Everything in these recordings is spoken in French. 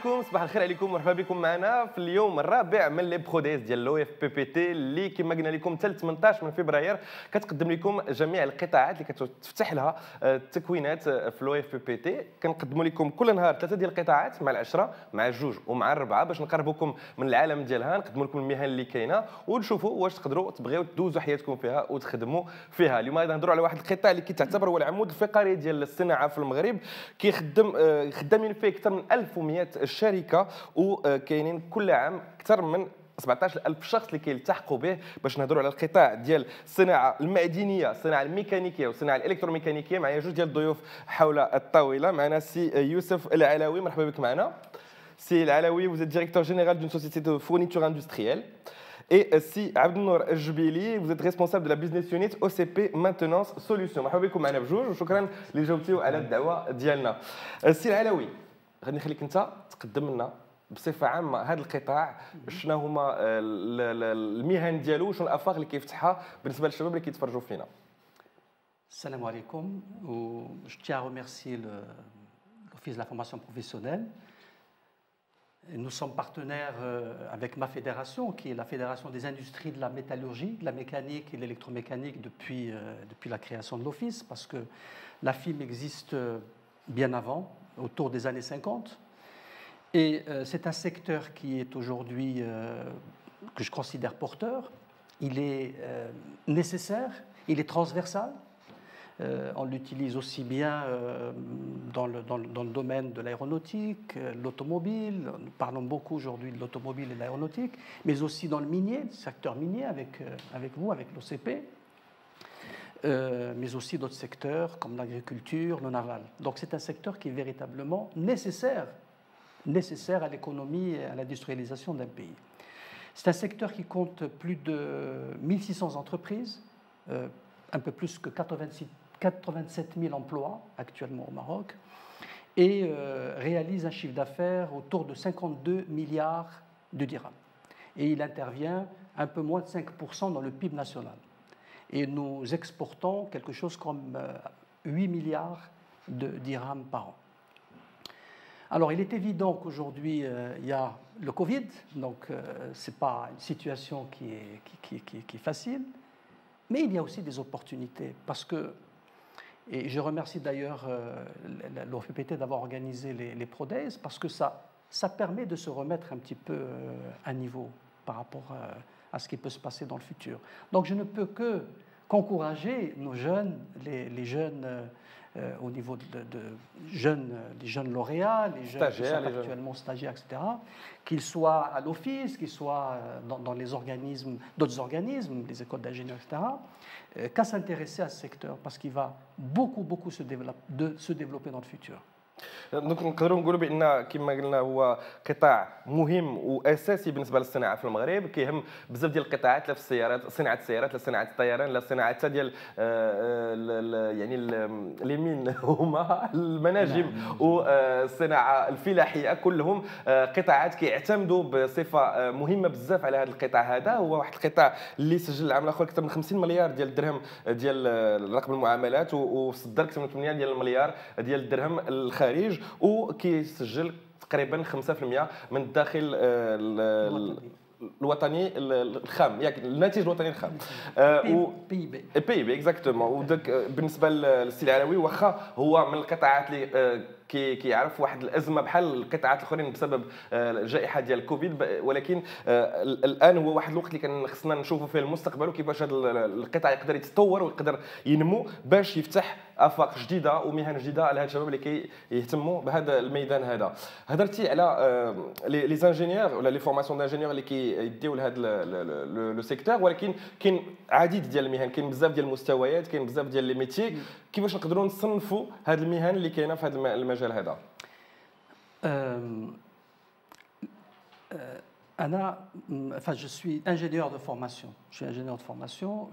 عليكم، صباح الخير عليكم، مرحبا بكم معنا في اليوم الرابع من لي بروديز ديال لو اف بي بي تي اللي كما قلنا لكم حتى 18 من فبراير كتقدم لكم جميع القطاعات اللي كتفتح لها التكوينات في لو اف بي بي تي. كنقدموا لكم كل نهار ثلاثه ديال القطاعات مع العشره مع الجوج ومع الربعه باش نقربوكم من العالم ديالها، نقدموا لكم المهن اللي كاينه ونشوفوا واش تقدروا تبغيو تدوزوا حياتكم فيها وتخدموا فيها. اليوم غادي نهضروا على واحد القطاع اللي كيتعتبر هو العمود الفقري ديال الصناعه في المغرب، خدامين فيه اكثر من 1100 شركه وكاينين كل عام اكثر من 17000 شخص اللي كيلتحقوا به. باش نهضروا على القطاع ديال الصناعه المعدنيه، الصناعه الميكانيكيه والصناعه الالكتروميكانيكيه، معايا جوج ديال الضيوف حول الطاوله. معنا سي يوسف العلوي، مرحبا بك معنا. سي العلوي vous êtes directeur général d'une société de fourniture industrielle. Et si Abdelnour Jbili, vous êtes responsable de la business unit OCP Maintenance Solutions. مرحبا بكم معنا بجوج وشكرا اللي جاوبتيو على الدعوه ديالنا. سي العلوي، غادي نخليك انت تقدم لنا بصفه عامه هذا القطاع، شنو هما المهن ديالو وشنو الافاق اللي كيفتحها بالنسبه للشباب اللي كيتفرجوا فينا. Salam alaikum. Je tiens à remercier l'Office de la formation professionnelle. Nous sommes partenaires avec ma fédération, qui est la Fédération des industries de la métallurgie, de la mécanique et de l'électromécanique depuis la création de l'Office, parce que la FIM existe bien avant, autour des années 50. Et c'est un secteur qui est aujourd'hui, que je considère porteur. Il est nécessaire, il est transversal. On l'utilise aussi bien dans le domaine de l'aéronautique, l'automobile. Nous parlons beaucoup aujourd'hui de l'automobile et de l'aéronautique, mais aussi dans le minier, le secteur minier avec vous, avec l'OCP, mais aussi d'autres secteurs comme l'agriculture, le naval. Donc c'est un secteur qui est véritablement nécessaire à l'économie et à l'industrialisation d'un pays. C'est un secteur qui compte plus de 1600 entreprises, un peu plus que 87 000 emplois actuellement au Maroc, et réalise un chiffre d'affaires autour de 52 milliards de dirhams. Et il intervient un peu moins de 5% dans le PIB national. Et nous exportons quelque chose comme 8 milliards de dirhams par an. Alors, il est évident qu'aujourd'hui, il y a le Covid, donc ce n'est pas une situation qui est facile, mais il y a aussi des opportunités, parce que, et je remercie d'ailleurs l'OFPPT d'avoir organisé les ProDays, parce que ça permet de se remettre un petit peu à niveau par rapport à ce qui peut se passer dans le futur. Donc, je ne peux qu'encourager nos jeunes, les jeunes au niveau des jeunes lauréats, les jeunes qui sont actuellement stagiaires, etc., qu'ils soient à l'office, qu'ils soient dans les organismes, d'autres organismes, les écoles d'ingénieurs, etc., qu'à s'intéresser à ce secteur, parce qu'il va beaucoup se développer dans le futur. دونك نقدروا نقولوا بان كما قلنا هو قطاع مهم واساسي بالنسبه للصناعه في المغرب، كيهم بزاف ديال القطاعات، لا في السيارات، صناعه السيارات، لا صناعه الطيران، لا صناعه حتى ديال يعني اليمين هما المناجم والصناعه الفلاحيه، كلهم قطاعات كيعتمدوا بصفه مهمه بزاف على هذا القطاع. هذا هو واحد القطاع اللي سجل العام الاخر اكثر من 50 مليار ديال الدرهم ديال رقم المعاملات وصدر اكثر من 8 ديال المليار ديال الدرهم الخارج، وكيسجل تقريبا 5% من الداخل الوطني الخام، ياك الناتج الوطني الخام، بي بي اكزاكتومون. وداك بالنسبه للسي العلوي واخا هو من القطاعات اللي كيعرف واحد الازمه بحال القطاعات الاخرين بسبب الجائحه ديال الكوفيد، ولكن الان هو واحد الوقت اللي خصنا نشوفوا فيه المستقبل وكيفاش هذا القطاع يقدر يتطور ويقدر ينمو باش يفتح افاق جديده ومهن جديده على هاد الشباب اللي كيهتموا بهذا الميدان. هذا هضرتي على لي زانجينيور ولا لي فورماسيون دانجينيور اللي كيديو لهذا لو سيكتور، ولكن كاين عديد ديال المهن، كاين بزاف ديال المستويات، كاين بزاف ديال لي ميتي. كيفاش نقدروا نصنفوا هاد المهن اللي كاينه في هذا المجال هذا؟ Je suis ingénieur de formation. Je suis ingénieur de formation.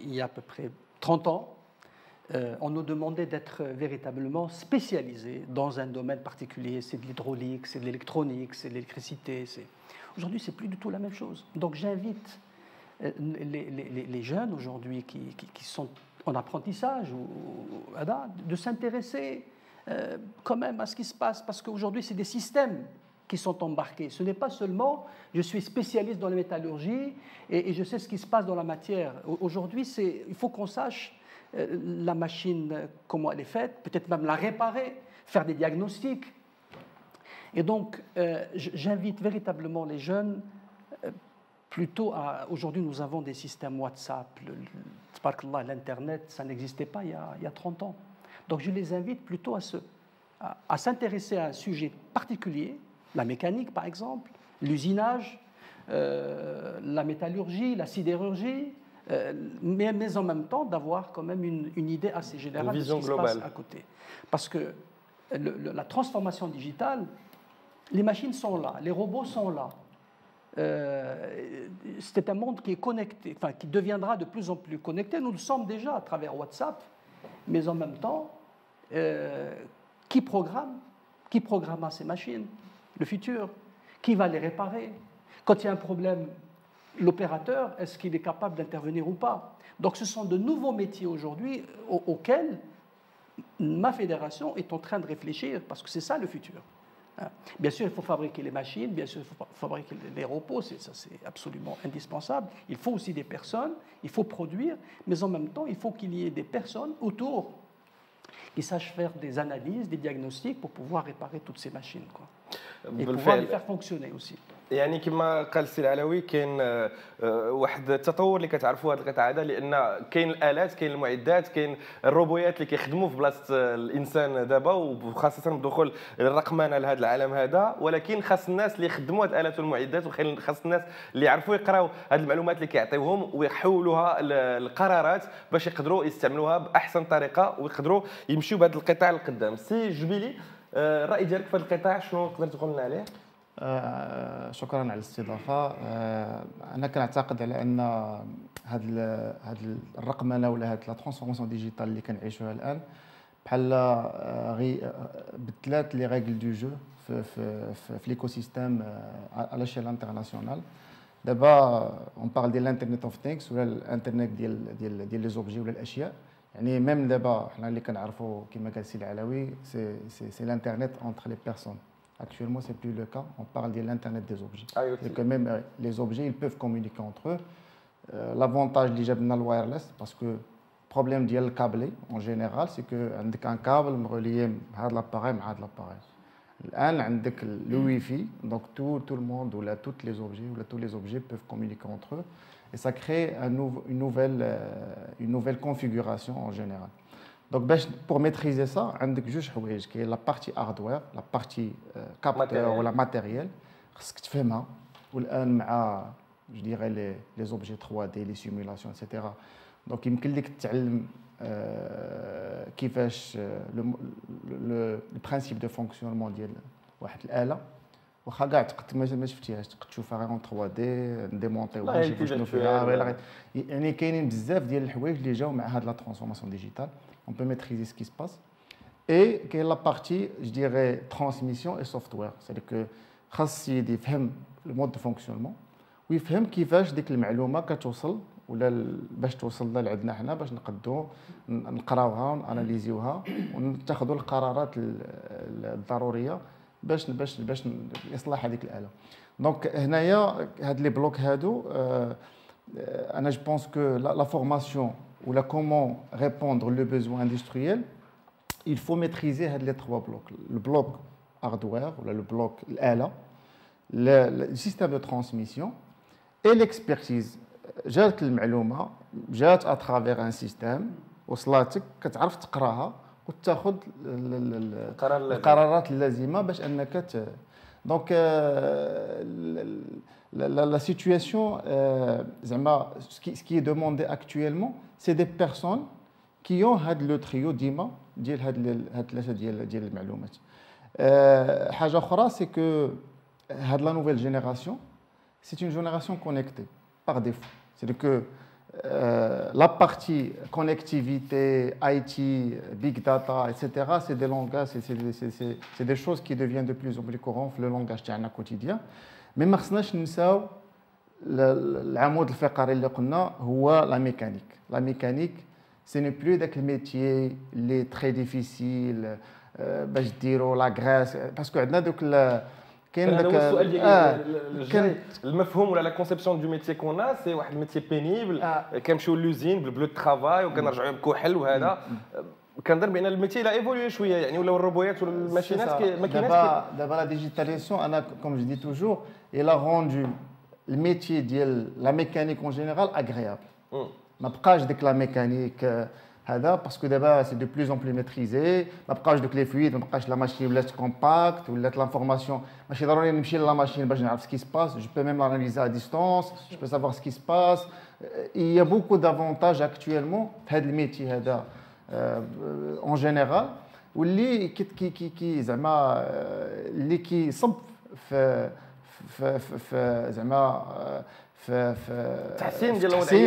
Il y a à peu près 30 ans, on nous demandait d'être véritablement spécialisé dans un domaine particulier. C'est de l'hydraulique, c'est de l'électronique, c'est de l'électricité. Aujourd'hui, c'est plus du tout la même chose. Donc, j'invite les jeunes aujourd'hui qui sont en apprentissage de s'intéresser quand même à ce qui se passe, parce qu'aujourd'hui, c'est des systèmes qui sont embarqués. Ce n'est pas seulement je suis spécialiste dans la métallurgie et je sais ce qui se passe dans la matière. Aujourd'hui, il faut qu'on sache la machine, comment elle est faite, peut-être même la réparer, faire des diagnostics. Et donc, j'invite véritablement les jeunes plutôt à... Aujourd'hui, nous avons des systèmes WhatsApp, l'Internet, ça n'existait pas il y a 30 ans. Donc, je les invite plutôt à s'intéresser à un sujet particulier, la mécanique par exemple, l'usinage, la métallurgie, la sidérurgie, mais en même temps d'avoir quand même une idée assez générale de ce qui se passe à côté. Parce que la transformation digitale, les machines sont là, les robots sont là. C'est un monde qui est connecté, enfin qui deviendra de plus en plus connecté. Nous le sommes déjà à travers WhatsApp, mais en même temps, qui programmera ces machines? Le futur. Qui va les réparer? Quand il y a un problème, l'opérateur, est-ce qu'il est capable d'intervenir ou pas? Donc ce sont de nouveaux métiers aujourd'hui auxquels ma fédération est en train de réfléchir, parce que c'est ça le futur. Bien sûr, il faut fabriquer les machines, bien sûr, il faut fabriquer les robots, ça c'est absolument indispensable. Il faut aussi des personnes, il faut produire, mais en même temps, il faut qu'il y ait des personnes autour qui sachent faire des analyses, des diagnostics pour pouvoir réparer toutes ces machines, quoi. Et pouvoir les faire fonctionner aussi. يعني كما قال السي العلوي كاين واحد التطور اللي كتعرفوا هذه القطاع هذا لان كاين الالات كاين المعدات كاين الروبويات اللي كيخدموا في بلاصه الانسان دابا وخاصه بدخول الرقمنه لهذا العالم هذا ولكن خاص الناس اللي يخدموا هذه الالات والمعدات وخاص الناس اللي يعرفوا يقراوا هذه المعلومات اللي كيعطيوهم ويحولوها للقرارات باش يقدروا يستعملوها باحسن طريقه ويقدروا يمشيوا بهذا القطاع لقدام. سي جبيلي الراي ديالك في هذا القطاع شنو تقدر تقول لنا عليه؟ شكرا على الاستضافه. انا كنعتقد على ان هاد الرقمنه ولا هاد لا ترانسفورماسيون ديجيتال اللي كنعيشوها الان بحال بدلات لي ريغل دو جو في ليكو سيستيم على لاشيل انترناسيونال. دابا اون بارل ديال الانترنت اوف ثينكس ولا الانترنت ديال لي زوبجي ولا الاشياء. يعني ميم دابا حنا اللي كنعرفوا كما قال السي العلوي سي الانترنت انتر لي بيرسون. Actuellement, ce n'est plus le cas. On parle de l'Internet des objets. Et que même les objets, ils peuvent communiquer entre eux. L'avantage du wireless, parce que le problème du câble, en général, c'est qu'avec un câble relié à l'appareil, à l'appareil. Là, avec le Wi-Fi, donc tout le monde, ou là, tous les objets peuvent communiquer entre eux. Et ça crée une nouvelle configuration en général. Donc, pour maîtriser ça, on a juste la partie hardware, la partie capteur ou la matériel, ce que tu fais là, je dirais les objets 3D, les simulations, etc. Donc, il me dit que tu le principe de fonctionnement de l'ALA. واخا كاع تقدر ما شفتيهاش تقدر تشوفها غير 3D نديمونطيوها نشوفوا شنو فيها. يعني كاينين بزاف ديال الحوايج اللي جاوا مع هاد لا ترانسفورماسيون ديجيتال. On peut maîtriser ce qui se passe. Et quelle est la partie, je dirais, transmission et software. C'est-à-dire que خاص يفهم le mode de fonctionnement ويفهم كيفاش ديك المعلومه كتوصل ولا باش توصل لعندنا حنا باش نقدروا نقراوها وناناليزيوها ونتخذوا القرارات الضروريه باش يصلح هذيك الاله. دونك هنايا هاد لي بلوك هادو انا جو بونس كو لا فورماسيون ou là comment répondre le besoin industriel, il faut maîtriser les trois blocs. Le bloc hardware, ou le bloc l'ALA, le système de transmission et l'expertise. جات المعلومة جات à travers un système وصلاتك كتعرف تقراها وتاخذ القرارات اللازمة باش انك دونك la situation, ce qui est demandé actuellement, c'est des personnes qui ont le trio d'IMA ديال المعلومات. حاجة أخرى c'est que la nouvelle génération, c'est une génération connectée par défaut. C'est-à-dire que la partie connectivité, IT, big data, etc., c'est des langages, c'est des choses qui deviennent de plus en plus courantes le langage quotidien. Mais ما خصناش ننساو العمود الفقري اللي قلنا هو لا ميكانيك. لا ميكانيك سي نو بلو داك الميتيي اللي تري ديفيسيل باش ديروا لا غراس باسكو عندنا دوك كاين هذا هو السؤال ديالي المفهوم ولا لا كونسيبسيون دو ميتي كون سي واحد الميتي بينيبل كنمشيو لوزين بالبلو دو ترافاي وكنرجعوا بكحل وهذا كنظن بان الميتي لا ايفولوي شويه يعني ولا الروبويات ولا الماشينات دابا لا ديجيتاليزاسيون انا كوم جو دي توجور il a rendu الميتي ديال لا ميكانيك اون جينيرال اغريابل ما بقاش ديك لا ميكانيك هذا باسكو دابا سي دو بلوز اون بلو ميتريزي ما بقاش دوك لي فلويد ما بقاش لا ماشين ولات كومباكت ولات لانفورماسيون ماشي ضروري نمشي لا ماشين باش نعرف سكي سباس جو بو ميم لاناليزي ا ديستونس جو بو سافوار سكي سباس il y a beaucoup d'avantages actuellement في هذا الميتي هذا اون جينيرال واللي كي زعما اللي كيصب في زعما في تحسين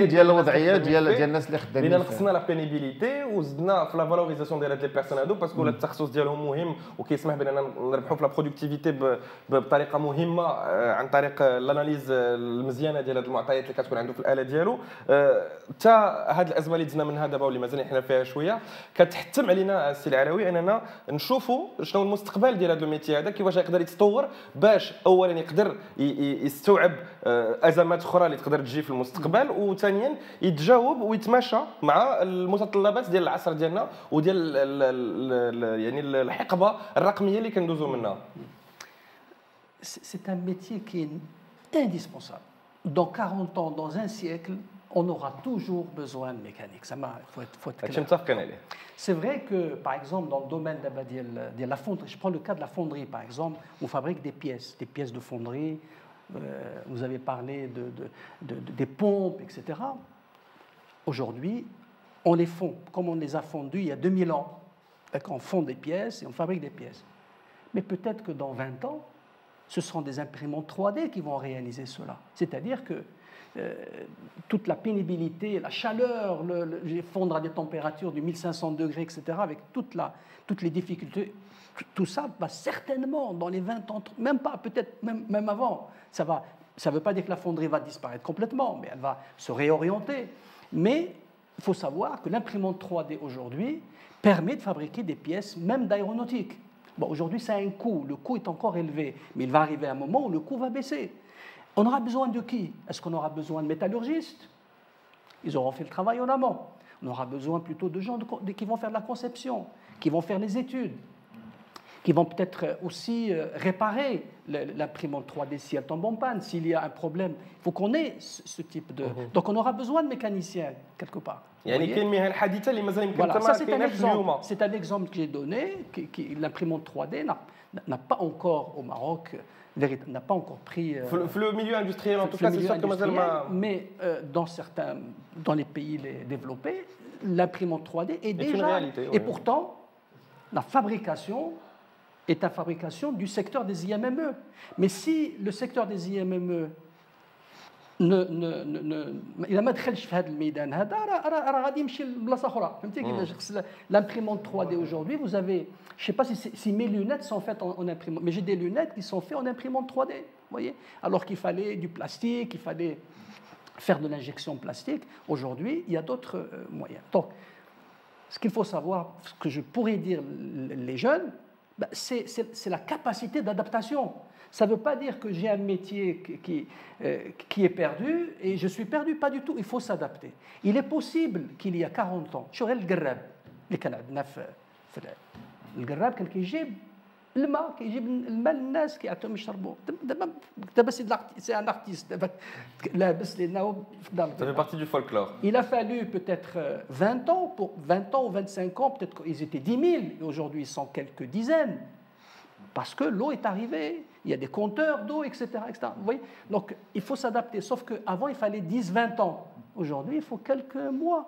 ديال الوضعيه ديال الناس اللي خدامين لان نقصنا لا بينيبيليتي وزدنا في لا فالوريزاسيون ديال هاد لي بيرسون هادو باسكو التخصص ديالهم مهم وكيسمح باننا نربحوا في لا برودكتيفيتي بطريقه مهمه عن طريق الاناليز المزيانه ديال هاد المعطيات اللي كتكون عنده في الاله ديالو حتى هاد الازمه اللي دزنا منها دابا واللي مازال حنا فيها شويه كتحتم علينا السي العراوي اننا نشوفوا شنو هو المستقبل ديال هذا الميتي هذا كيفاش يقدر يتطور باش اولا يقدر يستوعب ازمات اخرى اللي تقدر تجي في المستقبل وثانيا يتجاوب ويتماشى مع المتطلبات ديال العصر ديالنا وديال يعني الحقبه الرقميه اللي كندوزو منها. C'est un métier qui est indispensable. Dans 40 ans, dans un siècle, on aura toujours besoin de mécanique. Ça faut être clair. C'est vrai que, par exemple, dans le domaine de la fonderie, je prends le cas de la fonderie, par exemple, on fabrique des pièces de fonderie. Vous avez parlé des pompes, etc. Aujourd'hui, on les fond, comme on les a fondus il y a 2000 ans. On fond des pièces et on fabrique des pièces. Mais peut-être que dans 20 ans, ce seront des imprimantes 3D qui vont réaliser cela. C'est-à-dire que toute la pénibilité, la chaleur, fondre à des températures de 1500 degrés, etc., avec toutes les difficultés, tout ça va certainement, dans les 20 ans, même pas, peut-être même avant, ça ne veut pas dire que la fonderie va disparaître complètement, mais elle va se réorienter. Mais il faut savoir que l'imprimante 3D aujourd'hui permet de fabriquer des pièces, même d'aéronautique. Bon, aujourd'hui, ça a un coût. Le coût est encore élevé, mais il va arriver un moment où le coût va baisser. On aura besoin de qui? Est-ce qu'on aura besoin de métallurgistes? Ils auront fait le travail en amont. On aura besoin plutôt de gens qui vont faire de la conception, qui vont faire les études, qui vont peut-être aussi réparer l'imprimante 3D si elle tombe en panne, s'il y a un problème. Il faut qu'on ait ce type de... Donc on aura besoin de mécaniciens, quelque part. Voilà, ça c'est un exemple que j'ai donné, l'imprimante 3D n'a pas encore au Maroc, n'a pas encore pris... le milieu industriel, en tout cas, c'est sûr que mais dans les pays développés, l'imprimante 3D est déjà... Une réalité, et pourtant, la fabrication est une fabrication du secteur des IMME. Mais si le secteur des IMME إذا ما دخلش في هذا الميدان هذا راه غادي يمشي لبلاصه اخرى فهمتي كيفاش l'imprimante 3D aujourd'hui vous avez je sais pas si mes lunettes sont faites en imprimante mais j'ai des lunettes qui sont faites en imprimante 3D vous voyez alors qu'il fallait du plastique il fallait faire de l'injection plastique aujourd'hui il y a d'autres moyens donc ce qu'il faut savoir ce que je pourrais dire les jeunes c'est la capacité d'adaptation. Ça ne veut pas dire que j'ai un métier qui est perdu et je suis perdu, pas du tout. Il faut s'adapter. Il est possible qu'il y a 40 ans, شو القراب اللي كان عندنا في القراب كان كيجيب الماء كيجيب الماء للناس كيعطيهم يشربوا دابا سي ان ارتيست دابا لابس لانه في الدار. Ça fait partie du folklore. Il a fallu peut-être 20 ans ou 25 ans, peut-être qu'ils étaient 10 000 et aujourd'hui ils sont quelques dizaines. Parce que l'eau est arrivée, il y a des compteurs d'eau, etc., etc. Vous voyez. Donc, il faut s'adapter. Sauf qu'avant, il fallait 10-20 ans. Aujourd'hui, il faut quelques mois,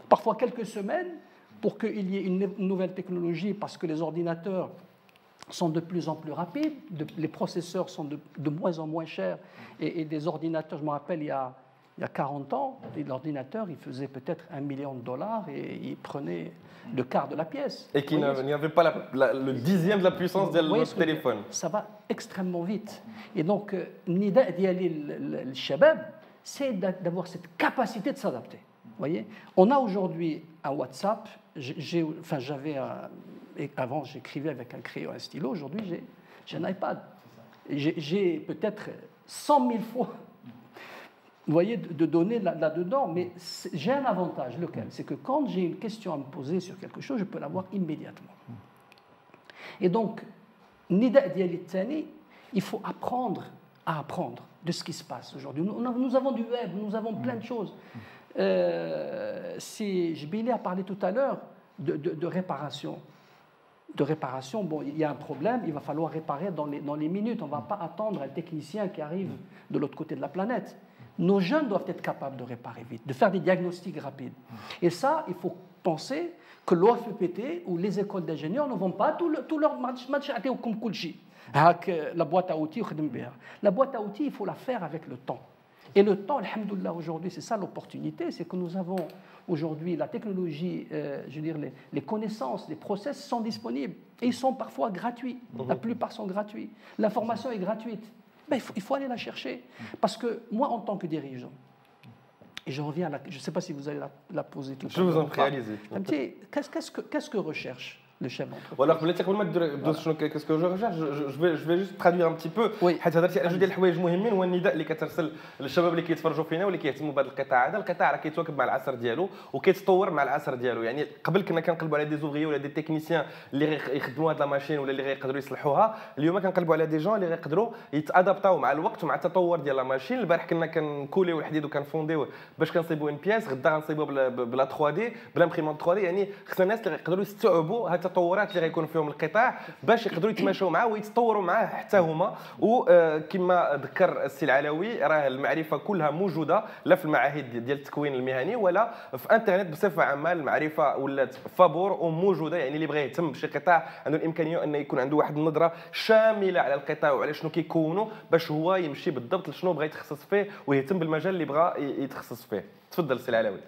parfois quelques semaines, pour qu'il y ait une nouvelle technologie, parce que les ordinateurs sont de plus en plus rapides, les processeurs sont de moins en moins chers, et des ordinateurs, je me rappelle, il y a 40 ans, l'ordinateur, il faisait peut-être $1 million et il prenait le quart de la pièce. Et qu'il n'y avait pas le dixième de la puissance de notre téléphone. Ça va extrêmement vite. Et donc, Nida Diali al-Shabab, c'est d'avoir cette capacité de s'adapter. Voyez, on a aujourd'hui un WhatsApp. Avant, j'écrivais avec un crayon et un stylo. Aujourd'hui, j'ai un iPad. j'ai peut-être 100 000 fois, vous voyez, de données là-dedans, mais j'ai un avantage, lequel? C'est que quand j'ai une question à me poser sur quelque chose, je peux l'avoir immédiatement. Et donc, Nida Diali Tani, il faut apprendre à apprendre de ce qui se passe aujourd'hui. Nous avons du web, nous avons plein de choses. Jbili a parlé tout à l'heure de réparation. De réparation, bon, il y a un problème, il va falloir réparer dans les minutes. On ne va pas attendre un technicien qui arrive de l'autre côté de la planète. Nos jeunes doivent être capables de réparer vite, de faire des diagnostics rapides. Et ça, il faut penser que l'OFPT ou les écoles d'ingénieurs ne vont pas tout leur match comme Kulchi. La boîte à outils, la boîte à outils, il faut la faire avec le temps. Et le temps, alhamdoulilah, aujourd'hui, c'est ça l'opportunité, c'est que nous avons aujourd'hui la technologie, je veux dire, les connaissances, les process sont disponibles. Et ils sont parfois gratuits. La plupart sont gratuits. L'information est gratuite. Mais il faut aller la chercher. Parce que moi, en tant que dirigeant, et je reviens à la... Je ne sais pas si vous allez la poser tout à l'heure. Je vous en prie, allez-y. Qu'est-ce que recherche le chef d'entreprise? Voilà, qu'est-ce que je recherche, je vais juste traduire un petit peu. حيت هضرتي على جوج ديال الحوايج مهمين، هو النداء اللي كترسل للشباب اللي كيتفرجوا فينا واللي كيهتموا بهذا القطاع هذا. القطاع راه كيتواكب مع العصر ديالو وكيتطور مع العصر ديالو. يعني قبل كنا كنقلبوا على دي زوفريي ولا دي تكنيسيان اللي غيخدموا هذه لا ماشين ولا اللي غيقدروا يصلحوها. اليوم كنقلبوا على دي جون اللي غيقدروا يتادابطاو مع الوقت ومع التطور ديال لا ماشين. البارح كنا كنكوليو الحديد وكنفونديو باش كنصيبوا ان بياس، غدا غنصيبوا بلا 3 دي بلامبريمون 3 دي. يعني خصنا الناس اللي غيقدروا يستوعبوا هذه التطورات اللي غيكون فيهم القطاع باش يقدروا يتماشاو معاه ويتطوروا معاه حتى هما. وكما ذكر السي العلوي، راه المعرفه كلها موجوده لا في المعاهد ديال التكوين المهني ولا في انترنت بصفه عامه. المعرفه ولات فابور وموجوده. يعني اللي بغى يهتم بشي قطاع عنده الامكانيه انه يكون عنده واحد النظره شامله على القطاع وعلى شنو كيكونوا باش هو يمشي بالضبط لشنو بغى يتخصص فيه ويهتم بالمجال اللي بغى يتخصص فيه. تفضل السي العلوي.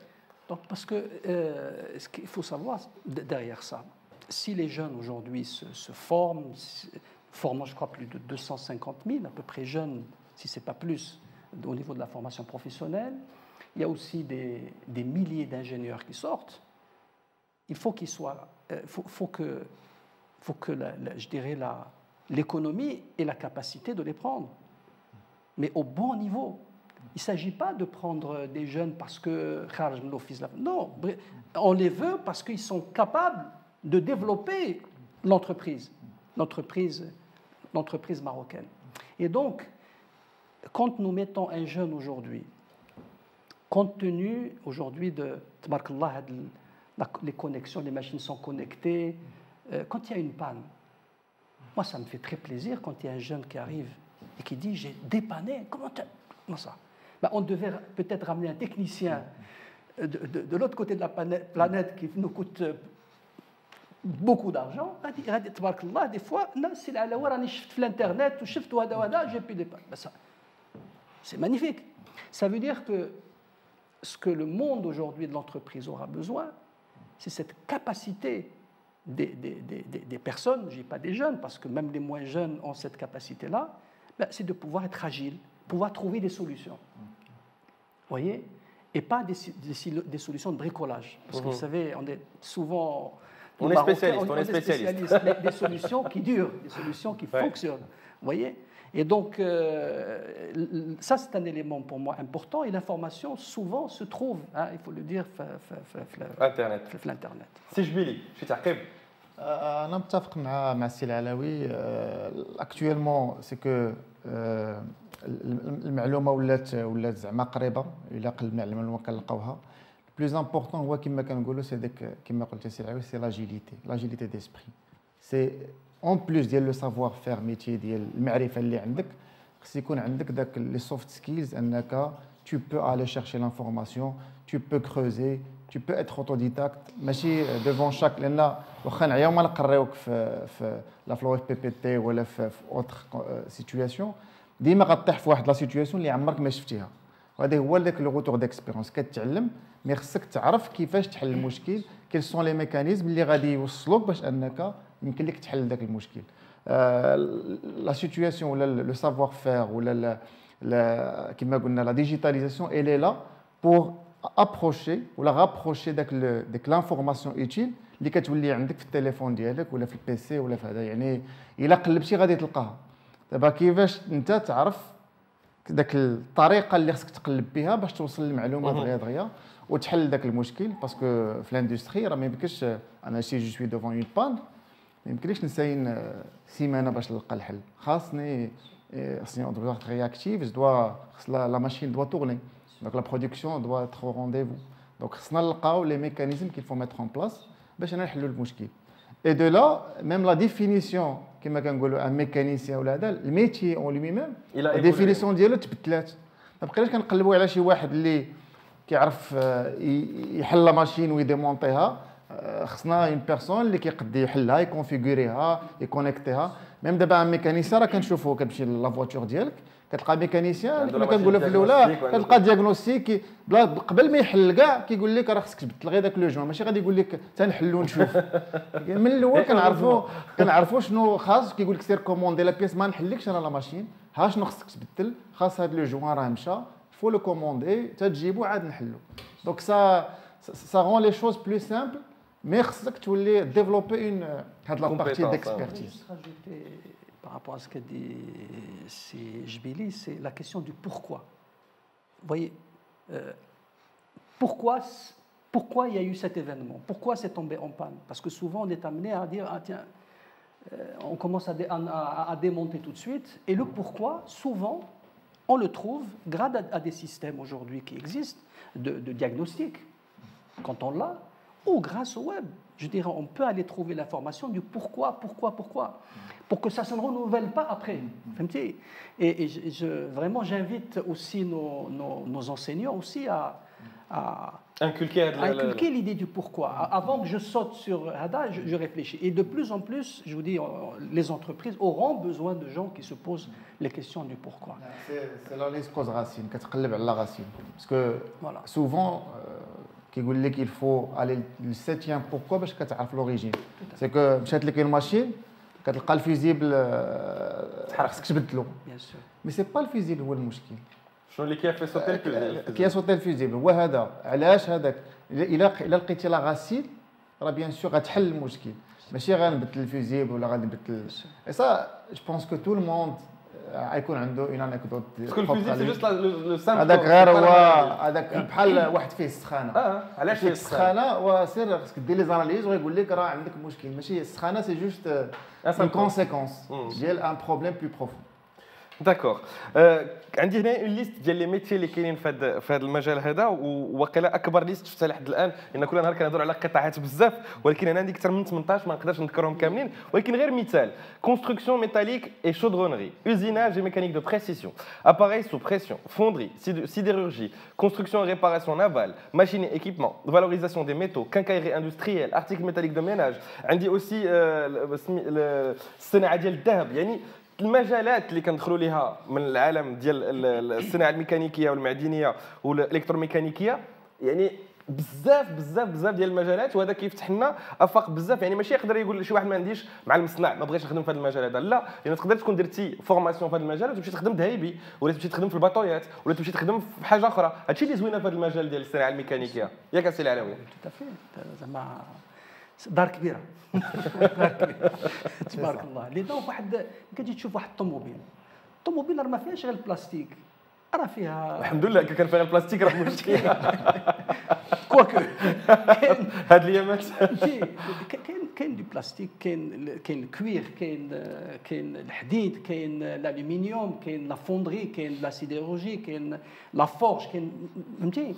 Donc, parce que ce qu'il faut savoir derrière ça, si les jeunes aujourd'hui se formant, je crois, plus de 250 000 à peu près jeunes, si ce n'est pas plus, au niveau de la formation professionnelle, il y a aussi des milliers d'ingénieurs qui sortent. Il faut qu'il soit, faut que je dirais, l'économie ait la capacité de les prendre, mais au bon niveau. Il ne s'agit pas de prendre des jeunes parce que non, on les veut parce qu'ils sont capables de développer l'entreprise marocaine. Et donc, quand nous mettons un jeune aujourd'hui, compte tenu aujourd'hui de les connexions, les machines sont connectées, quand il y a une panne, moi ça me fait très plaisir quand il y a un jeune qui arrive et qui dit j'ai dépanné, comment ça? Ben, on devait peut-être ramener un technicien de l'autre côté de la planète qui nous coûte beaucoup d'argent. Des fois, l'internet, j'ai pu dépanner. C'est magnifique. Ça veut dire que ce que le monde aujourd'hui de l'entreprise aura besoin, c'est cette capacité des personnes, je ne dis pas des jeunes, parce que même les moins jeunes ont cette capacité-là, ben, c'est de pouvoir être agile, pouvoir trouver des solutions. Vous voyez? Et pas des solutions de bricolage. Parce que vous savez, on est souvent... On est spécialiste. Des solutions qui durent, des solutions qui fonctionnent. Vous voyez? Et donc, ça, c'est un élément pour moi important. Et l'information, souvent, se trouve, hein, il faut le dire, Internet. Si je بيلي شي تعقيب؟ أنا متفق مع السي العلوي. Actuellement, c'est que المعلومه ولات زعما قريبه. الا قلبنا على المعلومه كنلقاوها. بلوز امبورطون هو كما كنقولوا سي ديك كما قلتي سي العوي سي لاجيليتي ديسبري. سي اون بلوس ديال لو سافوار فير ميتي ديال المعرفه اللي عندك، خص يكون عندك داك لي سوفت سكيلز انك tu peux aller chercher l'information, tu peux creuser, tu peux être autodidacte. ماشي devant chaque لان واخا نعياو ما نقريوك في لا فلو اف بي بي تي ولا في اوتر سيتوياسيون، ديما غطيح في واحد لا سيتوياسيون اللي عمرك ما شفتيها. وهذا هو داك لو روتور ديكسبيريونس. كتعلم مي خصك تعرف كيفاش تحل المشكل، كيل سون لي ميكانيزم اللي غادي يوصلوك باش انك يمكن لك تحل داك المشكل. لا سيتوياسيون ولا لو سافوار فير ولا كما قلنا لا ديجيتاليزاسيون elle est là pour approcher ولا rapprocher داك لانفورماسيون اوتيل اللي كتولي عندك في التليفون ديالك ولا في البيسي ولا في هذا. يعني الا قلبتي غادي تلقاها. دابا كيفاش انت تعرف داك الطريقه اللي خصك تقلب بها باش توصل للمعلومه دغيا وتحل داك المشكل. باسكو في الاندستري راه ما يمكنش انا سي جو سوي دوفون اون بان ما يمكنليش نساين سيمانه باش نلقى الحل. خاصني on doit être réactif, la machine doit tourner. Donc la production doit être au rendez-vous. Donc خصنا نلقاو les mécanismes qu'il faut mettre en place باش نحلوا المشكل. Et de là, même la définition كما كنقولوا un mécanicien ولا هذا الميتي en lui-même la définition ديالو تبدلات. ما بقيناش كنقلبوا على شي واحد اللي كيعرف يحل لا ماشين ويديمونطيها. خصنا اون بيرسون اللي كيقد يحلها يكونفيغوريها يكونيكتيها. ميم دابا ان ميكانيسيان راه كنشوفوا كتمشي لا فواتور ديالك كتلقى ميكانيسيان كما كنقولوا في الاولى كتلقى دياغنوستيك قبل ما يحل كاع كيقول لك راه خصك تبدل غير داك لو جوان ماشي غادي يقول لك تنحلو ونشوف. من الاول كنعرفوا شنو خاص كيقول لك سير كوموندي لا بيس ما نحلكش انا لا ماشين ها شنو خصك تبدل خاص هذا لو جوان راه مشى فو لو كوموندي تجيبو عاد نحلو. دونك ça rend les choses plus simples. Mais tu voulais développer la partie d'expertise. Par rapport à ce que dit Jbili, c'est la question du pourquoi. Vous voyez, pourquoi il y a eu cet événement? Pourquoi c'est tombé en panne? Parce que souvent on est amené à dire, ah tiens, on commence à démonter tout de suite. Et le pourquoi, souvent, on le trouve grâce à des systèmes aujourd'hui qui existent de diagnostic, quand on l'a, ou grâce au web. Je dirais, on peut aller trouver l'information du pourquoi, pour que ça ne se renouvelle pas après. Et vraiment, j'invite aussi nos enseignants aussi à inculquer l'idée du pourquoi. Avant que je saute sur Hada, je réfléchis. Et de plus en plus, je vous dis, les entreprises auront besoin de gens qui se posent les questions du pourquoi. C'est l'analyse cause racine, كتقلب على la racine. Parce que souvent, كيقول لك il faut aller le septième pourquoi باش كتعرف l'origine. C'est que مشات لك une machine كتلقى الفيزيبل خصك تبدلو. مي سي با الفيزيبل هو المشكل. شنو اللي كيفي صوتي الفيزيبل؟ كيصوتي الفيزيبل هو هذا. علاش هذاك الا لقيتي لا غاسيل راه بيان سور غتحل المشكل ماشي غنبدل الفيزيبل ولا غنبدل. اي سا جو بونس كو تو الموند غيكون عنده اون انكدوت. الفيزيك سي جوست لو سامبل. هذاك غير هو هذاك بحال واحد فيه السخانه. علاش فيه السخانه؟ وسير خصك دير لي زاناليز ويقول لك راه عندك مشكل. ماشي السخانه سي جوست اون كونسيكونس ديال ان بروبليم بلو بروفون. داكوغ. عندي هنا اون ليست ديال لي ميتي اللي كاينين في هذا المجال هذا وواقيلا اكبر ليست شفتها لحد الان لان كل نهار كنهضروا على قطاعات بزاف ولكن انا عندي اكثر من 18 ما نقدرش نذكرهم كاملين ولكن غير مثال كونستركسيون ميتاليك اي شودرونري usinage et mécanique de précision appareil sous pression fonderie sidérurgie construction et réparation navale machines et équipements valorisation des métaux quincaillerie industrielle articles métalliques de ménage عندي aussi الصناعه ديال الذهب يعني المجالات اللي كندخلوا ليها من العالم ديال الصناعه الميكانيكيه والمعدنيه والالكتروميكانيكيه يعني بزاف ديال المجالات وهذا كيفتح لنا افاق بزاف. يعني ماشي يقدر يقول شي واحد ما عنديش مع المصنع ما بغيتش نخدم في هذا المجال هذا لا لان تقدر تكون درتي فورماسيون في هذا المجال وتمشي تخدم ذهبي ولا تمشي تخدم في الباطويات ولا تمشي تخدم في حاجه اخرى. هادشي اللي زوينه في هذا المجال ديال الصناعه الميكانيكيه ياك السي العلوي. زعما دار كبيره تبارك الله. لذا واحد كتجي تشوف واحد الطوموبيل راه ما فيهاش غير البلاستيك راه فيها الحمد لله كان فيها البلاستيك راه مشكل كواكو هاد الايامات كاين دو بلاستيك كاين الكوير كاين الحديد كاين الالومنيوم كاين لا فوندري كاين لا سيديرورجي كاين لا فورج كاين فهمتي.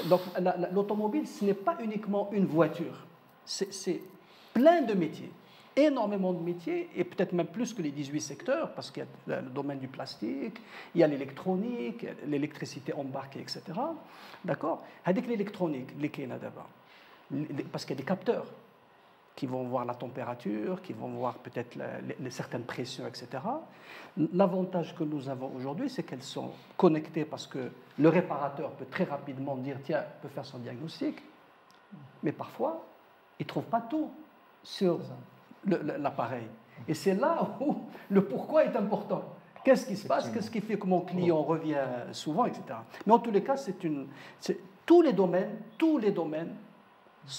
دونك l'automobile ce n'est pas uniquement une voiture. C'est plein de métiers, énormément de métiers, et peut-être même plus que les 18 secteurs, parce qu'il y a le domaine du plastique, il y a l'électronique, l'électricité embarquée, etc. D'accord? Avec l'électronique, parce qu'il y a des capteurs qui vont voir la température, qui vont voir peut-être certaines pressions, etc. L'avantage que nous avons aujourd'hui, c'est qu'elles sont connectées parce que le réparateur peut très rapidement dire, tiens, peut faire son diagnostic, mais parfois, il ne trouve pas tout sur l'appareil. Et c'est là où le pourquoi est important. Qu'est-ce qui se passe? Qu'est-ce qui fait que mon client revient souvent, etc. Mais en tous les cas, tous les domaines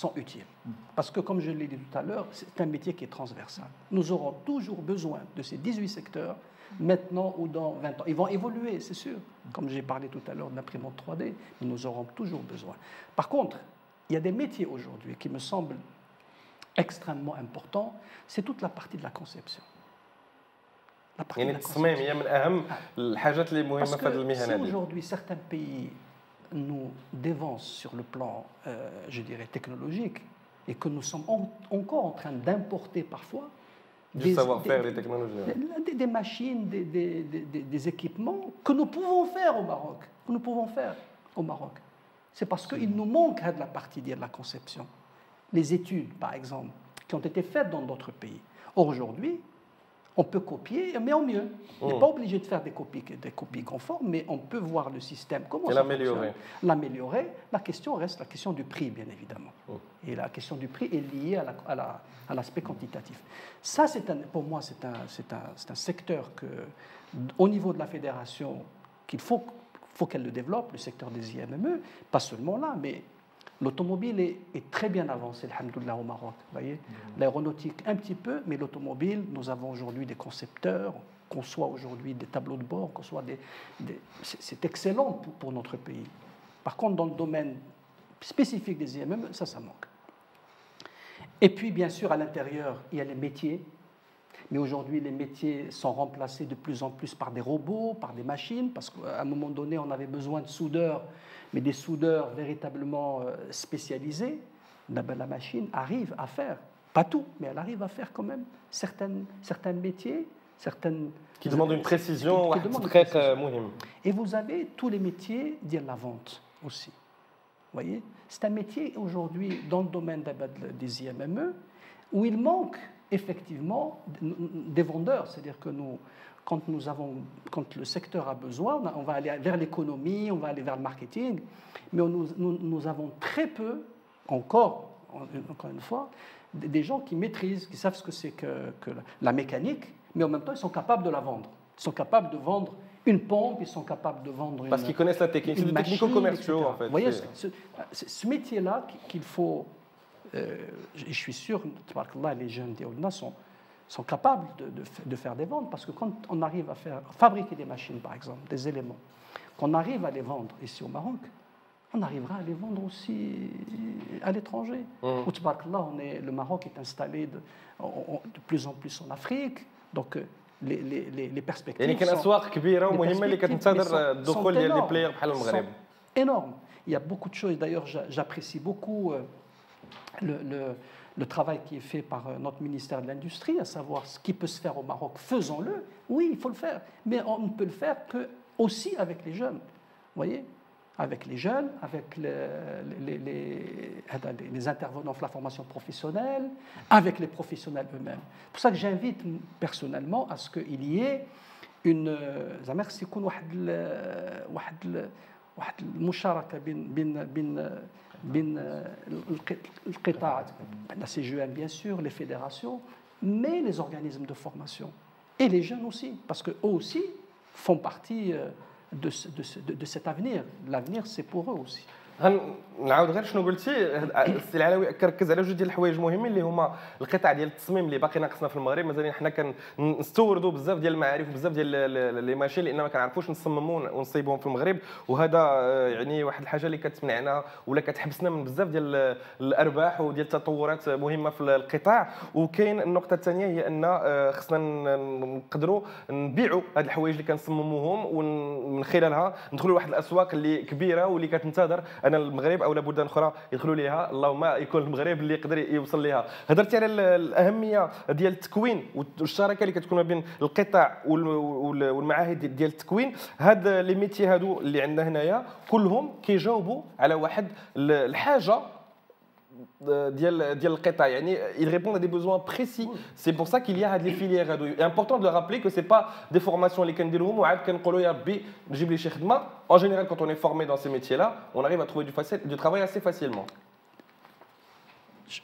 sont utiles. Parce que, comme je l'ai dit tout à l'heure, c'est un métier qui est transversal. Nous aurons toujours besoin de ces 18 secteurs maintenant ou dans 20 ans. Ils vont évoluer, c'est sûr. Comme j'ai parlé tout à l'heure de l'imprimante 3D, nous aurons toujours besoin. Par contre, il y a des métiers aujourd'hui qui me semblent extrêmement importants, c'est toute la partie de la conception. La partie de la conception. Parce que si aujourd'hui certains pays nous dévancent sur le plan, je dirais, technologique, et que nous sommes encore en train d'importer parfois du savoir-faire, des technologies. Des machines, des équipements que nous pouvons faire au Maroc. Que nous pouvons faire au Maroc. C'est parce qu'il nous manque de la partie de la conception. Les études, par exemple, qui ont été faites dans d'autres pays. Aujourd'hui, on peut copier, mais en mieux. On n'est pas obligé de faire des copies conformes, mais on peut voir le système, comment ça fonctionne, l'améliorer. La question reste la question du prix, bien évidemment. Et la question du prix est liée à l'aspect quantitatif. Ça, pour moi, c'est un secteur que, au niveau de la fédération, qu'il faut qu'elle le développe, le secteur des IMME, pas seulement là, mais l'automobile est très bien avancée, alhamdoulilah, au Maroc. Voyez, l'aéronautique un petit peu, mais l'automobile, nous avons aujourd'hui des concepteurs, qu'on soit aujourd'hui des tableaux de bord, qu'on soit c'est excellent pour notre pays. Par contre, dans le domaine spécifique des IMM, ça manque. Et puis, bien sûr, à l'intérieur, il y a les métiers. Mais aujourd'hui, les métiers sont remplacés de plus en plus par des robots, par des machines, parce qu'à un moment donné, on avait besoin de soudeurs, mais des soudeurs véritablement spécialisés. La machine arrive à faire, pas tout, mais elle arrive à faire quand même certains métiers, qui demandent une précision, Et vous avez tous les métiers de la vente aussi. Vous voyez, c'est un métier aujourd'hui dans le domaine des IMME où il manque effectivement des vendeurs, c'est-à-dire que quand le secteur a besoin, on va aller vers l'économie, on va aller vers le marketing, mais nous avons très peu, encore une fois, des gens qui maîtrisent, qui savent ce que c'est que la mécanique, mais en même temps, ils sont capables de la vendre. Ils sont capables de vendre une pompe, ils sont capables de vendre parce qu'ils connaissent la technique, c'est des technico-commerciaux en fait. Vous voyez, ce métier-là qu'il faut... je suis sûr que les jeunes d'Eolna sont capables de faire des ventes, parce que quand on arrive à fabriquer des machines, par exemple, des éléments, qu'on arrive à les vendre ici au Maroc, on arrivera à les vendre aussi à l'étranger. Le Maroc est installé de plus en plus en Afrique, donc les perspectives sont énormes. Il y a beaucoup de choses, d'ailleurs j'apprécie beaucoup le travail qui est fait par notre ministère de l'Industrie, à savoir ce qui peut se faire au Maroc, faisons-le. Oui, il faut le faire, mais on ne peut le faire que aussi avec les jeunes. Vous voyez, avec les jeunes, avec les intervenants de la formation professionnelle, avec les professionnels eux-mêmes. C'est pour ça que j'invite personnellement à ce qu'il y ait une المشاركه بين القطاع la CGN bien sûr, les fédérations, mais les organismes de formation et les jeunes aussi, parce qu'eux aussi font partie de cet avenir. L'avenir, c'est pour eux aussi. نعاود غير شنو قلتي السي العلوي كركز على جوج ديال الحوايج مهمين اللي هما القطاع ديال التصميم اللي باقي ناقصنا في المغرب. مازالين حنا كنستوردوا بزاف ديال المعارف وبزاف ديال لي ماشين لان ما كنعرفوش نصمموا ونصيبوهم في المغرب، وهذا يعني واحد الحاجه اللي كتمنعنا ولا كتحبسنا من بزاف ديال الارباح وديال التطورات مهمه في القطاع. وكاين النقطه الثانيه هي ان خصنا نقدروا نبيعوا هاد الحوايج اللي كنصمموهم ومن خلالها ندخلوا لواحد الاسواق اللي كبيره واللي كتنتظر ان المغرب او بلدان اخرى يدخلوا ليها. اللهم يكون المغرب اللي يقدر يوصل ليها. هضرتي على الاهميه ديال التكوين والشراكه اللي كتكون ما بين القطاع والمعاهد ديال التكوين. هاد لي ميتي هادو اللي عندنا هنايا كلهم كيجاوبوا على واحد الحاجه ديال القطاع، يعني ils répondent à des besoins précis. C'est pour ça qu'il y a هاد لي فيليير هادو. C'est important de rappeler que c'est pas des formations اللي كنديروهم وعاد كنقولوا يا ربي نجيب لي شي خدمه. En général, quand on est formé dans ces métiers-là, on arrive à trouver du travail assez facilement.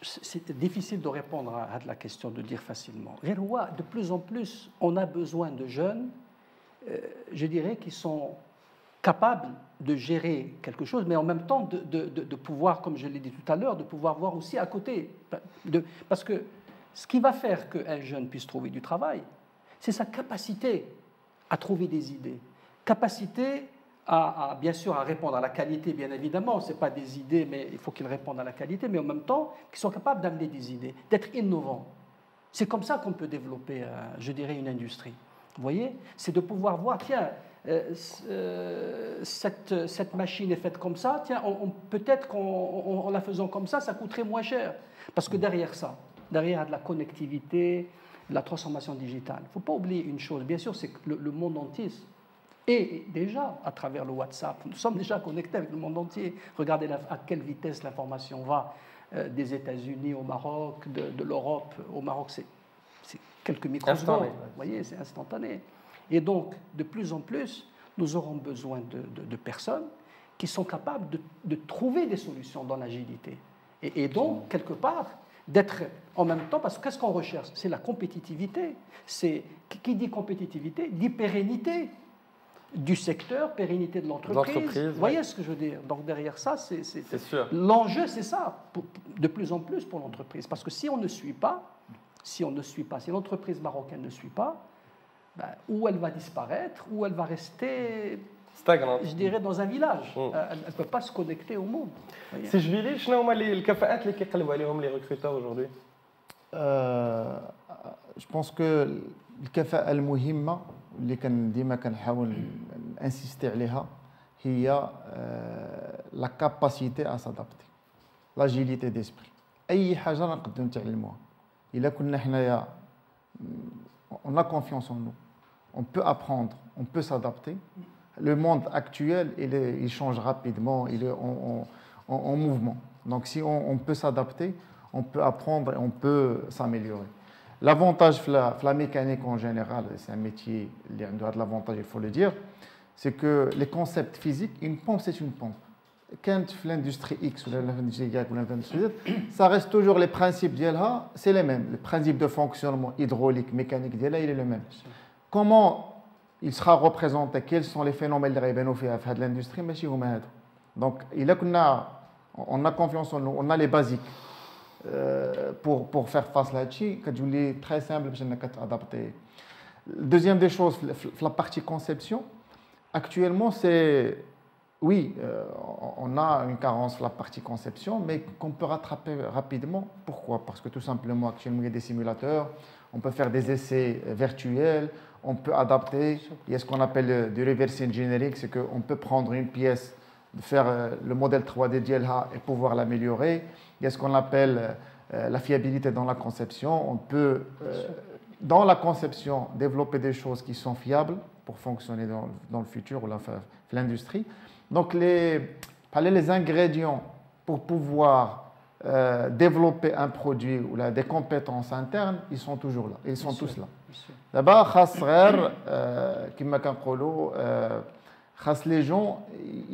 C'est difficile de répondre à la question de dire facilement. De plus en plus, on a besoin de jeunes, je dirais, qui sont capables de gérer quelque chose, mais en même temps de pouvoir, comme je l'ai dit tout à l'heure, de pouvoir voir aussi à côté. Parce que ce qui va faire qu'un jeune puisse trouver du travail, c'est sa capacité à trouver des idées, capacité bien sûr à répondre à la qualité, bien évidemment. Ce n'est pas des idées, mais il faut qu'ils répondent à la qualité, mais en même temps, qu'ils soient capables d'amener des idées, d'être innovants. C'est comme ça qu'on peut développer, je dirais, une industrie. Vous voyez? C'est de pouvoir voir, tiens, cette machine est faite comme ça, tiens, peut-être qu'en la faisant comme ça coûterait moins cher. Parce que derrière ça, derrière de la connectivité, de la transformation digitale, il ne faut pas oublier une chose, bien sûr, c'est que le monde entier, et déjà, à travers le WhatsApp, nous sommes déjà connectés avec le monde entier. Regardez à quelle vitesse l'information va des États-Unis au Maroc, de l'Europe au Maroc. C'est quelques microsecondes. Vous voyez, c'est instantané. Et donc, de plus en plus, nous aurons besoin de personnes qui sont capables de trouver des solutions dans l'agilité. Et donc, quelque part, d'être en même temps, parce que qu'est-ce qu'on recherche? C'est la compétitivité. Qui dit compétitivité dit pérennité du secteur, pérennité de l'entreprise. Vous voyez ce que je veux dire? Donc derrière ça, l'enjeu, c'est ça, de plus en plus pour l'entreprise. Parce que si on ne suit pas, si l'entreprise marocaine ne suit pas, ben, ou elle va disparaître, ou elle va rester stagnante. Je dirais dans un village. Elle ne peut pas se connecter au monde. Si je vis, شنو هما الكفاءات اللي كيقلبوا عليهم les recruteurs aujourd'hui? Je pense que الكفاءة المهمة اللي ديما كنحاول انسيستي عليها هي لا كاباسيتي ا سادابتي لاجيليتي ديسبري. اي حاجه نقدروا نتعلموها الا كنا حنايا on a confiance en nous, on peut apprendre, on peut s'adapter. Le monde actuel, il change rapidement, il est en mouvement. Donc si on peut s'adapter, on peut apprendre et on peut s'améliorer. L'avantage de la mécanique en général, c'est un métier qui a de l'avantage, il faut le dire, c'est que les concepts physiques, une pompe c'est une pompe. Quand l'industrie X ou l'industrie Y ou l'industrie Z, ça reste toujours les principes d'Yelha, c'est les mêmes. Le principe de fonctionnement hydraulique, mécanique d'Yelha, il est le même. Comment il sera représenté, quels sont les phénomènes de l'industrie, mais donc on a confiance en nous, on a les basiques. Pour faire face à ça, c'est très simple pour adapter. Deuxième des choses, la partie conception, actuellement, c'est oui, on a une carence sur la partie conception, mais qu'on peut rattraper rapidement. Pourquoi? Parce que tout simplement, actuellement, il y a des simulateurs, on peut faire des essais virtuels, on peut adapter. Il y a ce qu'on appelle du reverse engineering, c'est qu'on peut prendre une pièce, faire le modèle 3D d'Yelha et pouvoir l'améliorer. Il y a ce qu'on appelle la fiabilité dans la conception. On peut, dans la conception, développer des choses qui sont fiables pour fonctionner dans le futur ou l'industrie. Donc, les ingrédients pour pouvoir développer un produit ou des compétences internes, ils sont toujours là. Ils sont tous là. D'abord, les gens,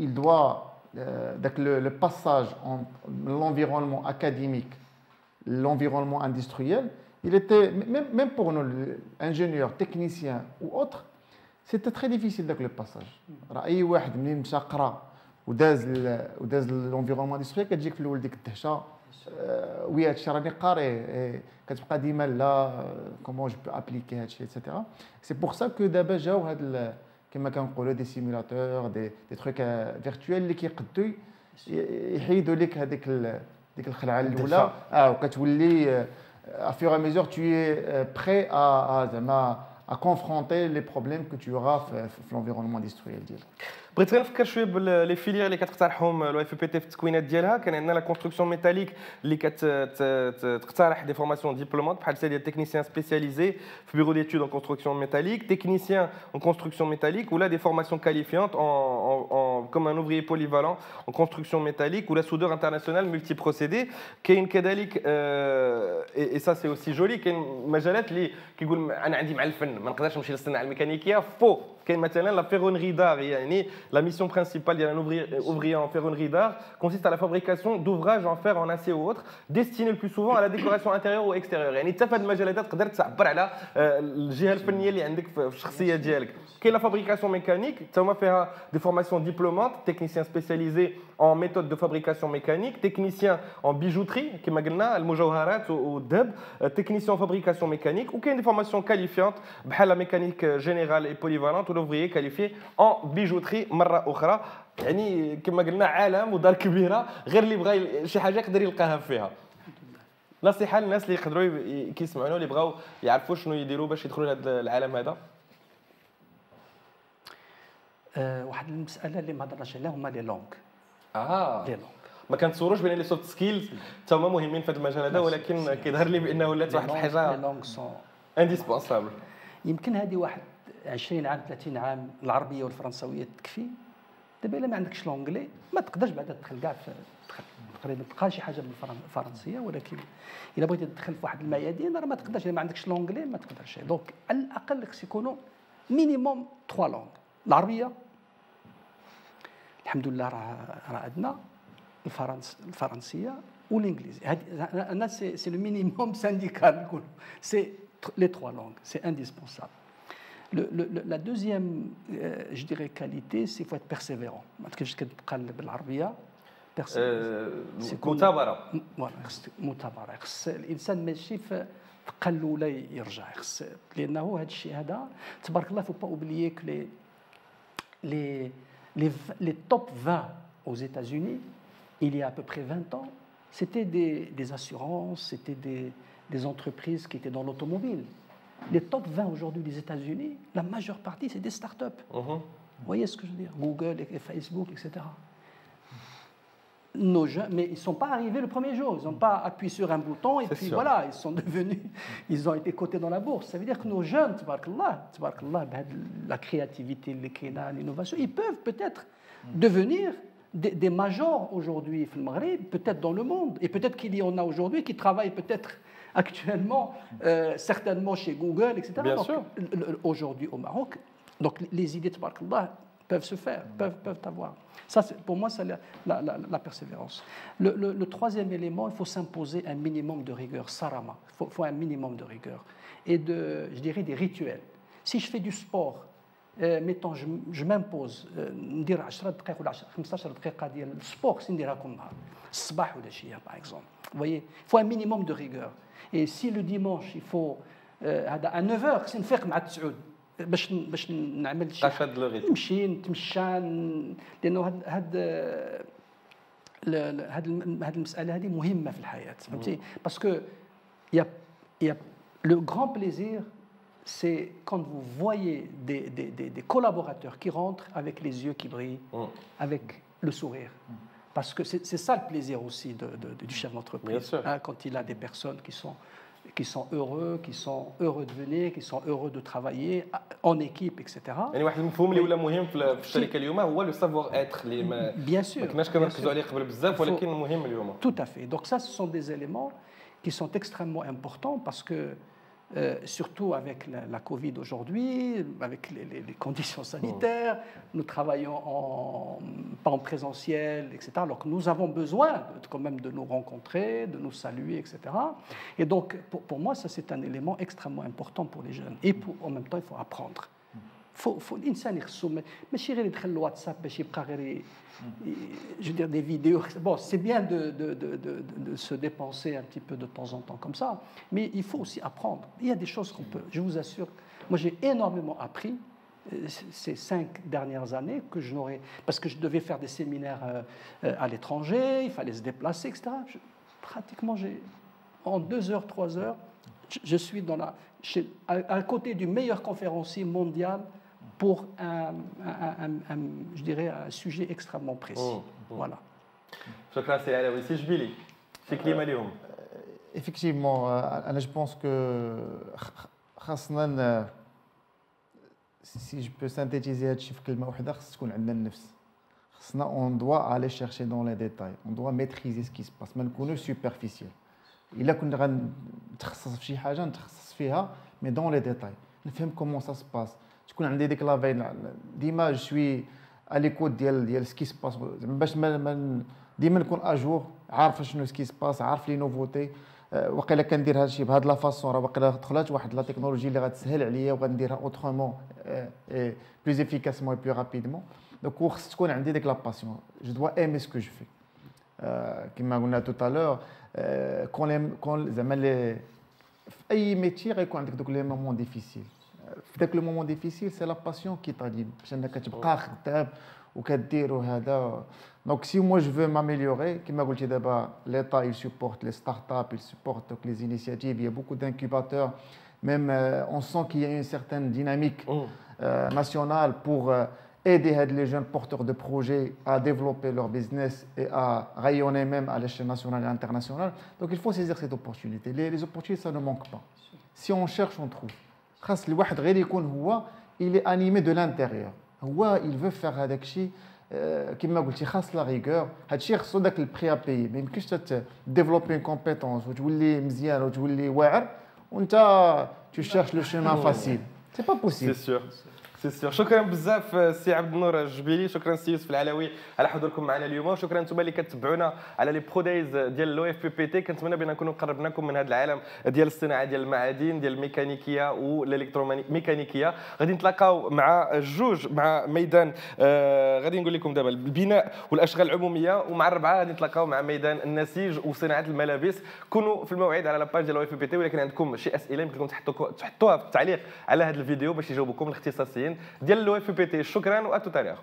ils doivent, le passage entre l'environnement académique, l'environnement industriel, il était, même pour nous, ingénieurs, techniciens ou autres, c'était très difficile avec le passage. أي واحد منين مشى قرا وداز l'environnement industriel كتجيك في الاول ديك الدهشه وي هادشي راني قاري كتبقى ديما لا كومون جو بو ابليكي هادشي ايتترا. سي بور سا كو دابا جاو هاد كما كنقولوا دي سيمولاتور دي تروك فيرتويل اللي كيقدوا يحيدوا لك هذيك ديك الخلعه الاولى وكتولي à fur et à mesure tu es prêt à confronter les problèmes que tu auras في l'environnement industriel ديالك. بغيت غير نفكر شويه باللي فيليير اللي كتقترحهم لو اف بي تي في التكوينات ديالها. كان عندنا لا كونستركسيون ميتاليك اللي كتقترح دي فورماسيون ديبلومات بحال سي ديال تكنيسيان سبيسياليزي في بيرو ديتود ان كونستركسيون ميتاليك, تكنيسيان en construction métallique ou là des formations qualifiantes comme un ouvrier polyvalent en construction métallique ou la soudeur international multiprocédé. كاين كذلك et ça c'est aussi joli, كاين مجالات اللي كيقول انا عندي مع الفن ما نقدرش نمشي للصناعه الميكانيكيه فوق. كاين مثلا la ferronnerie d'art, يعني la mission principale d'un ouvrier en ferronnerie d'art consiste à la fabrication d'ouvrages en fer, en acier ou autres, destinés le plus souvent à la décoration intérieure ou extérieure. يعني حتى في هذه المجالات تقدر تعبر على الجهه الفنيه اللي عندك في الشخصيه ديالك. كاين la fabrication mécanique, حتى هما فيها des formations diplômées diplômantes, technicien spécialisé en méthode de fabrication mécanique, technicien en bijouterie, كما قلنا المجوهرات والذهب, technicien en fabrication mécanique, ou des formations qualifiantes بحال la mécanique générale et polyvalente ou l'ouvrier qualifié en bijouterie مرة أخرى. يعني كما قلنا عالم ودار كبيرة, غير اللي بغى شي حاجة يقدر يلقاها فيها. نصيحة للناس اللي يقدروا كيسمعونا واللي بغاو يعرفوا شنو يديروا باش يدخلوا لهذا العالم هذا. واحد المسألة اللي ما هضرناش عليها هما لي لونغ. لي لونغ. ما كنتصوروش بان لي سوفت سكيلز حتى هما مهمين في هذا المجال هذا, ولكن كيظهر لي بانه ولات واحد الحاجة لي لونغ سون انديسبونسابل. يمكن هذه واحد 20 عام 30 عام العربية والفرنسوية تكفي. دابا الا ما عندكش لونجلي ما تقدرش بعدا تدخل كاع في تقريبا تلقى شي حاجه بالفرنسيه, ولكن الا بغيتي تدخل في واحد الميادين راه ما تقدرش الا ما عندكش لونجلي ما تقدرش. دونك على الاقل خص يكونوا مينيموم 3 لونغ. العربيه الحمد لله راه عندنا الفرنسيه والانجليزيه. هذا سي لو مينيموم سانديكال نقولوا سي لي 3 لونغ سي انديسبونسابل. La deuxième, je dirais, qualité, c'est qu'il faut être persévérant. كيفاش كتقال بالعربيه مثابره. فوالا مثابره. خص الانسان ماشي في قل ولا يرجع, خص لانه هذا الشيء هذا تبارك الله. فو با اوبليي كو les top 20 aux États-Unis il y a à peu près 20 ans, c'était des assurances, c'était des entreprises qui étaient dans l'automobile. Les top 20 aujourd'hui des États-Unis, la majeure partie, c'est des startups. Vous voyez ce que je veux dire? Google, et Facebook, etc. Nos jeunes, mais ils ne sont pas arrivés le premier jour. Ils n'ont pas appuyé sur un bouton et puis sûr. Voilà, ils sont devenus, ils ont été cotés dans la bourse. Ça veut dire que nos jeunes, tabarakallah, la créativité, l'innovation, ils peuvent peut-être devenir des majors aujourd'hui au Maghreb, peut-être dans le monde. Et peut-être qu'il y en a aujourd'hui qui travaillent peut-être actuellement, certainement chez Google, etc. Bien donc, sûr. Aujourd'hui au Maroc, donc les idées, tabarakallah, peuvent se faire, peuvent avoir. Ça, pour moi, c'est la persévérance. Le troisième élément, il faut s'imposer un minimum de rigueur, sarama. Il faut un minimum de rigueur. Et je dirais des rituels. Si je fais du sport, mettons, je m'impose, ندير 10 دقائق ولا 15 دقيقة ديال السبور خصني نديرها كل نهار, الصباح ولا شي, par exemple. Vous voyez, il faut un minimum de rigueur. Et si le dimanche, il faut à 9h, خصني نفيق مع 9 باش نعمل شي نمشي نتمشى, لانه هاد المساله هذه مهمه في الحياه, فهمتي؟ باسكو il y a le grand plaisir, c'est quand vous voyez des collaborateurs qui rentrent avec les yeux qui brillent, avec le sourire. Parce que c'est ça le plaisir aussi du chef d'entreprise, hein, quand il a des personnes qui sont heureux de venir, qui sont heureux de travailler en équipe, etc. يعني واحد المفهوم اللي ولا مهم في الشركه اليوم هو لو سافوار اتر اللي ما كناش كنركزوا عليه قبل بزاف, ولكن مهم اليوم. Tout à fait. Donc ça, ce sont des éléments qui sont extrêmement importants parce que surtout avec la Covid aujourd'hui, avec les conditions sanitaires, nous travaillons pas en présentiel, etc. Alors que nous avons besoin quand même de nous rencontrer, de nous saluer, etc. Et donc, pour moi, ça c'est un élément extrêmement important pour les jeunes. Et en même temps, il faut apprendre. الانسان يخصو ماشي غير يدخل الواتساب باش يبقى غير je veux dire des vidéos. Bon, c'est bien de se dépenser un petit peu de temps en temps comme ça, mais il faut aussi apprendre. Il y a des choses qu'on peut, je vous assure, moi j'ai énormément appris ces 5 dernières années que je n'aurais, parce que je devais faire des séminaires à l'étranger, il fallait se déplacer, etc. Pratiquement, en 2 heures, 3 heures, je suis à côté du meilleur conférencier mondial pour je dirais un sujet extrêmement précis. Voilà. شكرا سي علاوي. سي جبيلي شي كلمه لهم. Effectivement, انا جو بونس كو خاصنا si je peux synthétiser هادشي في كلمه واحده, خاص تكون عندنا النفس. خاصنا on doit aller chercher dans les détails, on doit maîtriser ce qui se passe, ما نكونوش superficiel. الا كنا غنتخصص في شي حاجه نتخصص فيها مي دون لي ديتاي, نفهم كومون سا سباس, تكون عندي ديك لافين ديما جو سوي اليكوت ديال سكي سباس, باش ديما نكون اجور, عارف شنو سكي سباس, عارف لي نوفوتي. وقيلا كندير هذا الشيء بهذه لا فاصون, راه وقيلا دخلت واحد لا تكنولوجي اللي غتسهل عليا وغنديرها اوترومون بلوز افيكاسمون اي بلو رابيدمون. دونك خص تكون عندي ديك لا باسيون جو دوا ايمي سكو جو في كما قلنا تو تالور كون زعما في اي ميتي غيكون عندك دوك لي مومون ديفيسيل في داك لو مومون ديفيسيل سي لا باسيون كي طالب باش انك تبقى خدام وكدير وهذا دونك سي موا جو فو ماميليوري كما قلتي دابا ليطا il supporte les startups il supporte donc les initiatives il y a beaucoup d'incubateurs même on sent qu'il y a une certaine dynamique nationale pour aider les jeunes porteurs de projets à développer leur business et à rayonner même à l'échelle nationale et internationale. Donc il faut saisir cette opportunité. Les opportunités, ça ne manque pas. Si on cherche, on trouve. Il est animé de l'intérieur. Il veut faire هذاك الشيء كما قلتي خاص لا ريغور هادشي خصو داك البري ا باي ما يمكنش تديفلوبي ان كومبيتونس وتولي مزيان وتولي واعر وانت tu cherches le chemin facile. C'est pas possible. C'est sûr. سي سيغ. شكرا بزاف سي عبد النور الجبيلي، شكرا سي يوسف العلوي على حضوركم معنا اليوم، وشكرا انتم اللي كتبعونا على لي برو دايز ديال لو اف بي بي تي. كنتمنى بان نكونوا قربناكم من هذا العالم ديال الصناعه ديال المعادن ديال الميكانيكيه والالكتروميكانيكيه. غادي نتلاقاو مع جوج مع ميدان غادي نقول لكم دابا البناء والاشغال العموميه، ومع الربعه غادي نتلاقاو مع ميدان النسيج وصناعه الملابس. كونوا في الموعد على لاباج ديال لو اف بي بي تي، ولكن عندكم شي اسئله يمكنكم تحطوها في التعليق على هذا الفيديو باش يجاوبكم الاختصاصيين ديال لو اف بي بي تي. شكرا واتو تاريخ.